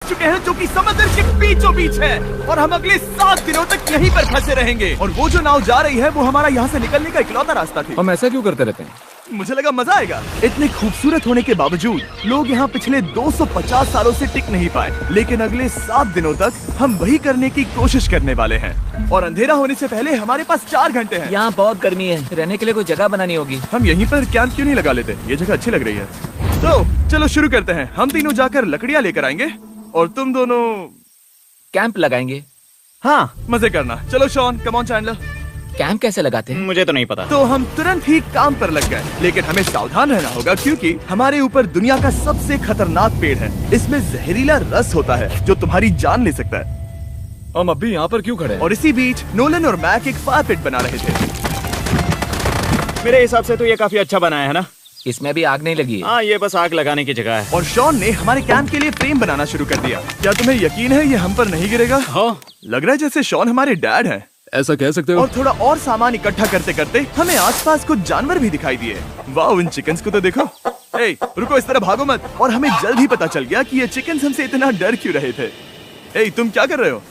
चुके हैं जो कि समंदर के बीचों बीच है, और हम अगले 7 दिनों तक यहीं पर फंसे रहेंगे। और वो जो नाव जा रही है वो हमारा यहाँ से निकलने का इकलौता रास्ता थी। हम ऐसा क्यों करते रहते हैं? मुझे लगा मजा आएगा। इतने खूबसूरत होने के बावजूद लोग यहाँ पिछले 250 सालों से टिक नहीं पाए, लेकिन अगले 7 दिनों तक हम वही करने की कोशिश करने वाले हैं। और अंधेरा होने से पहले हमारे पास 4 घंटे हैं। यहाँ बहुत गर्मी है, रहने के लिए कोई जगह बनानी होगी। हम यहीं पर कैंप क्यों नहीं लगा लेते? ये जगह अच्छी लग रही है। तो चलो शुरू करते हैं। हम तीनों जाकर लकड़ियाँ लेकर आएंगे और तुम दोनों कैंप लगाएंगे। हाँ, मजे करना। चलो Shawn, come on Chandler. Camp कैसे लगाते हैं? मुझे तो नहीं पता। तो हम तुरंत ही काम पर लग गए, लेकिन हमें सावधान रहना होगा क्योंकि हमारे ऊपर दुनिया का सबसे खतरनाक पेड़ है। इसमें जहरीला रस होता है जो तुम्हारी जान ले सकता है। हम अभी यहाँ पर क्यों खड़े हैं? और इसी बीच नोलन और मैक एक फायर पिट बना रहे थे। मेरे हिसाब से तो ये काफी अच्छा बनाया है ना? इसमें भी आग नहीं लगी। हाँ, ये बस आग लगाने की जगह है। और शॉन ने हमारे कैंप के लिए फ्रेम बनाना शुरू कर दिया। क्या तुम्हें यकीन है ये हम पर नहीं गिरेगा? हाँ, लग रहा है जैसे शॉन हमारे डैड हैं। ऐसा कह सकते हो? और थोड़ा और सामान इकट्ठा करते करते हमें आसपास कुछ जानवर भी दिखाई दिए। वाह, इन चिकन्स को तो देखो। ए, रुको, इस तरह भागो मत। और हमें जल्द ही पता चल गया कि ये चिकन्स हमसे इतना डर क्यों रहे थे। ए, तुम क्या कर रहे हो?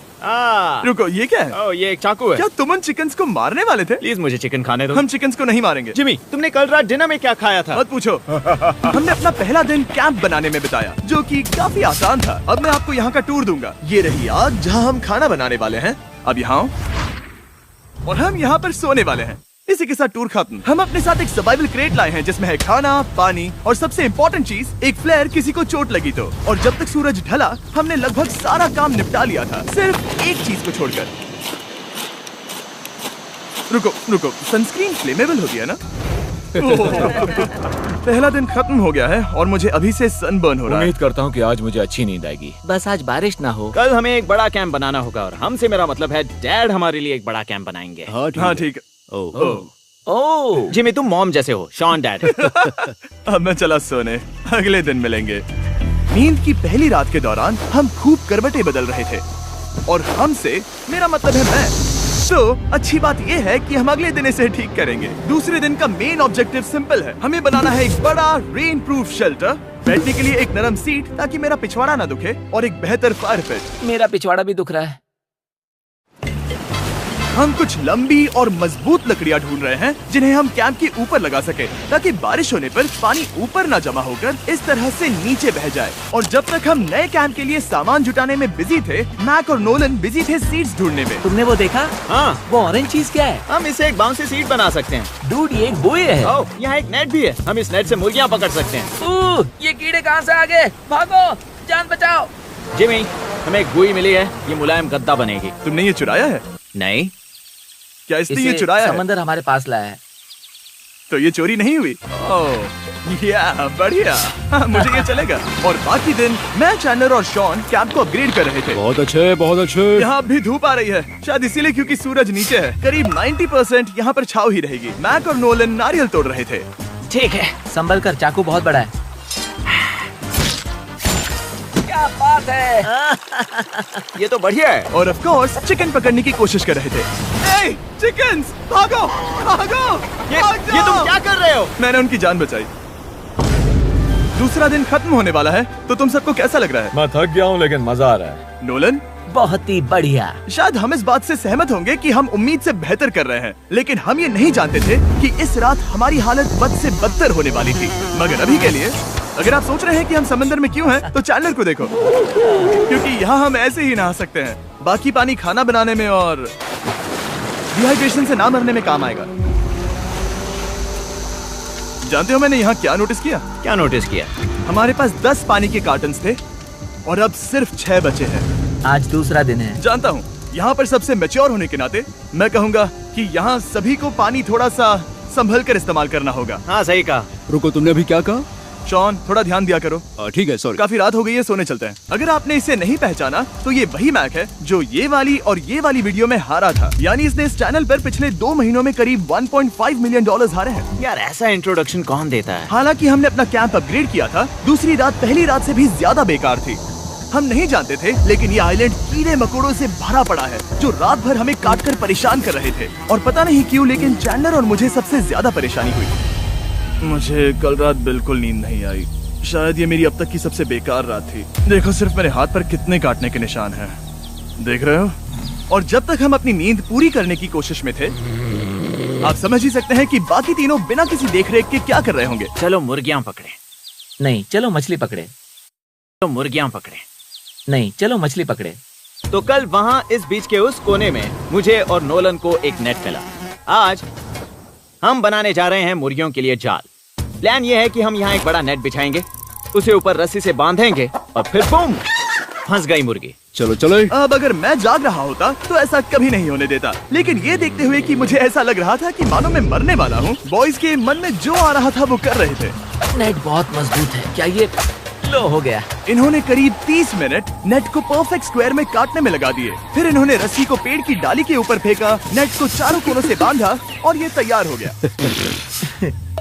रुको, ये क्या है? ओ, ये एक चाकू है। क्या तुम उन चिकन्स को मारने वाले थे? प्लीज मुझे चिकन खाने दो। हम चिकन्स को नहीं मारेंगे। जिमी, तुमने कल रात डिनर में क्या खाया था? मत पूछो। हमने अपना पहला दिन कैंप बनाने में बिताया, जो कि काफी आसान था। अब मैं आपको यहाँ का टूर दूंगा। ये रही आग जहाँ हम खाना बनाने वाले हैं। अब यहाँ और हम यहाँ पर सोने वाले हैं। इसी के साथ टूर खत्म। हम अपने साथ एक सर्वाइवल क्रेट लाए हैं जिसमें है खाना, पानी और सबसे इम्पोर्टेंट चीज एक फ्लेयर, किसी को चोट लगी तो। और जब तक सूरज ढला हमने लगभग सारा काम निपटा लिया था, सिर्फ एक चीज को छोड़कर। रुको, सनस्क्रीन फ्लेमेबल होती है ना? पहला दिन खत्म हो गया है और मुझे अभी से सनबर्न हो रहा है। उम्मीद करता हूँ कि आज मुझे अच्छी नींद आएगी। बस आज बारिश ना हो। कल हमें एक बड़ा कैंप बनाना होगा, और हमसे मेरा मतलब है डैड हमारे लिए एक बड़ा कैंप बनाएंगे। हाँ ठीक है। ओह, जिमी, तुम मॉम जैसे हो, शॉन डैड। अब मैं चला सोने, अगले दिन मिलेंगे। नींद की पहली रात के दौरान हम खूब करवटें बदल रहे थे, और हमसे मेरा मतलब है मैं। तो अच्छी बात यह है कि हम अगले दिन इसे ठीक करेंगे। दूसरे दिन का मेन ऑब्जेक्टिव सिंपल है। हमें बनाना है एक बड़ा रेन प्रूफ शेल्टर, बैठने के लिए एक नरम सीट ताकि मेरा पिछवाड़ा ना दुखे, और एक बेहतर फायर पिट। मेरा पिछवाड़ा भी दुख रहा है। हम कुछ लंबी और मजबूत लकड़ियां ढूंढ रहे हैं जिन्हें हम कैंप के ऊपर लगा सके, ताकि बारिश होने पर पानी ऊपर ना जमा होकर इस तरह से नीचे बह जाए। और जब तक हम नए कैंप के लिए सामान जुटाने में बिजी थे, मैक और नोलन बिजी थे सीड्स ढूंढने में। तुमने वो देखा? हाँ, वो ऑरेंज चीज क्या है? हम इसे एक बाउंसी सीट बना सकते हैं। डूड, ये एक बोए है। ओह, यहाँ एक नेट भी है। हम इस नेट से मुर्गियाँ पकड़ सकते हैं। ये कीड़े कहाँ से आ गए? भागो, जान बचाओ। जिमी, हमें एक बुई मिली है, ये मुलायम गद्दा बनेगी। तुमने ये चुराया है? नहीं, क्या इसने ये चुराया है? समंदर हमारे पास लाया है। तो ये चोरी नहीं हुई? ओह, या बढ़िया। मुझे ये चलेगा। और बाकी दिन मैं, चैंडलर और शॉन कैंप को अपग्रेड कर रहे थे। बहुत अच्छे, बहुत अच्छे। यहाँ भी धूप आ रही है, शायद इसीलिए क्योंकि सूरज नीचे है। करीब 90% यहाँ पर छाव ही रहेगी। मैक और नोलन नारियल तोड़ रहे थे। ठीक है, संभल कर, चाकू बहुत बड़ा है। क्या बात है। ये तो बढ़िया है। और ऑफ कोर्स चिकन पकड़ने की कोशिश कर रहे थे। ए, चिकन्स, भागो, भागो, ये तुम क्या कर रहे हो? मैंने उनकी जान बचाई। दूसरा दिन खत्म होने वाला है, तो तुम सबको कैसा लग रहा है? मैं थक गया हूँ लेकिन मजा आ रहा है। नोलन? बहुत ही बढ़िया। शायद हम इस बात से सहमत होंगे कि हम उम्मीद से बेहतर कर रहे हैं, लेकिन हम ये नहीं जानते थे कि इस रात हमारी हालत बद से बदतर होने वाली थी। मगर अभी के लिए, अगर आप सोच रहे हैं कि हम समंदर में क्यों हैं, तो चैंडलर को देखो, क्योंकि यहाँ हम ऐसे ही नहा सकते हैं। बाकी पानी खाना बनाने में और डिहाइड्रेशन से ना मरने में काम आएगा। जानते हो मैंने यहाँ क्या नोटिस किया? क्या नोटिस किया? हमारे पास 10 पानी के कार्टन्स थे और अब सिर्फ 6 बचे हैं। आज दूसरा दिन है। जानता हूँ, यहाँ पर सबसे मैच्योर होने के नाते मैं कहूँगा कि यहाँ सभी को पानी थोड़ा सा संभल कर इस्तेमाल करना होगा। हाँ, सही कहा। रुको, तुमने अभी क्या कहा? शॉन, थोड़ा ध्यान दिया करो। ठीक है, सॉरी। काफी रात हो गई है, सोने चलते हैं। अगर आपने इसे नहीं पहचाना तो ये वही मैक है जो ये वाली और ये वाली वीडियो में हारा था। यानी इसने इस चैनल पर पिछले 2 महीनों में करीब $1.5 मिलियन हारे हैं। यार, ऐसा इंट्रोडक्शन कौन देता है? हालांकि हमने अपना कैंप अपग्रेड किया था, दूसरी रात पहली रात से भी ज्यादा बेकार थी। हम नहीं जानते थे, लेकिन ये आइलैंड कीड़े मकोड़ों से भरा पड़ा है जो रात भर हमें काट कर परेशान कर रहे थे। और पता नहीं क्यों, लेकिन चैंडलर और मुझे सबसे ज्यादा परेशानी हुई। मुझे कल रात बिल्कुल नींद नहीं आई। शायद ये मेरी अब तक की सबसे बेकार रात थी। देखो सिर्फ मेरे हाथ पर कितने काटने के निशान हैं। देख रहे हो? और जब तक हम अपनी नींद पूरी करने की कोशिश में थे, आप समझ ही सकते हैं कि बाकी तीनों बिना किसी देखरेख के क्या कर रहे होंगे। चलो मुर्गियां पकड़े। नहीं, चलो मछली पकड़े। तो मुर्गियां पकड़े। नहीं, चलो मछली पकड़े। तो कल वहाँ इस बीच के उस कोने में मुझे और नोलन को एक नेट मिला। आज हम बनाने जा रहे हैं मुर्गियों के लिए जाल। प्लान ये है कि हम यहाँ एक बड़ा नेट बिछाएंगे, उसे ऊपर रस्सी से बांधेंगे और फिर बूम, फंस गई मुर्गी। चलो चलो। अब अगर मैं जाग रहा होता तो ऐसा कभी नहीं होने देता, लेकिन ये देखते हुए कि मुझे ऐसा लग रहा था कि मानो मैं मरने वाला हूँ, बॉयज के मन में जो आ रहा था वो कर रहे थे। नेट बहुत मजबूत है। क्या ये लो हो गया? इन्होंने करीब 30 मिनट नेट को परफेक्ट स्क्वायर में काटने में लगा दिए। फिर इन्होंने रस्सी को पेड़ की डाली के ऊपर फेंका, नेट को चारों कोनों से बांधा और ये तैयार हो गया।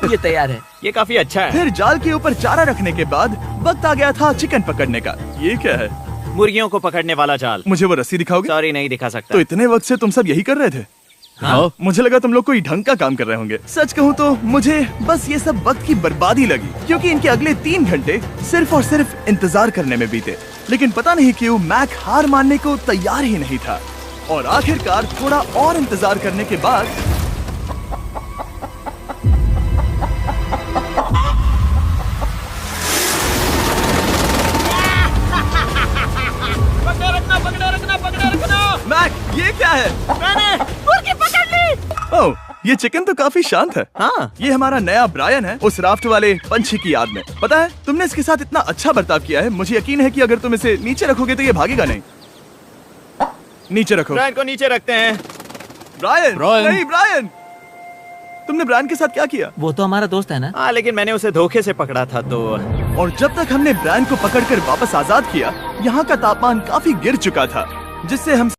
ये तैयार है। ये काफी अच्छा है। फिर जाल के ऊपर चारा रखने के बाद वक्त आ गया था चिकन पकड़ने का। ये क्या है? मुर्गियों को पकड़ने वाला जाल। मुझे वो रस्सी दिखाओगे? सॉरी, नहीं दिखा सकता। तो इतने वक्त से तुम सब यही कर रहे थे? हाँ। मुझे लगा तुम लोग कोई ढंग का काम कर रहे होंगे। सच कहूँ तो मुझे बस ये सब वक्त की बर्बादी लगी, क्योंकि इनके अगले 3 घंटे सिर्फ और सिर्फ इंतजार करने में बीते। लेकिन पता नहीं क्यों मैक हार मानने को तैयार ही नहीं था, और आखिरकार थोड़ा और इंतजार करने के बाद मैक, ये क्या है? मैंने मुर्गी पकड़ ली। ओह, ये चिकन तो काफी शांत है। हाँ। ये हमारा नया ब्रायन है, उस राफ्ट वाले पंछी की याद में। पता है, तुमने इसके साथ इतना अच्छा बर्ताव किया है, मुझे यकीन है कि अगर तुम इसे नीचे रखोगे तो ये भागेगा नहीं। नीचे रखो। ब्रायन को नीचे रखते हैं। Brian, Brian. नहीं ब्रायन, तुमने ब्रायन के साथ क्या किया? वो तो हमारा दोस्त है ना। हाँ, लेकिन मैंने उसे धोखे से पकड़ा था तो। और जब तक हमने ब्रायन को पकड़कर वापस आजाद किया, यहाँ का तापमान काफी गिर चुका था, जिससे हम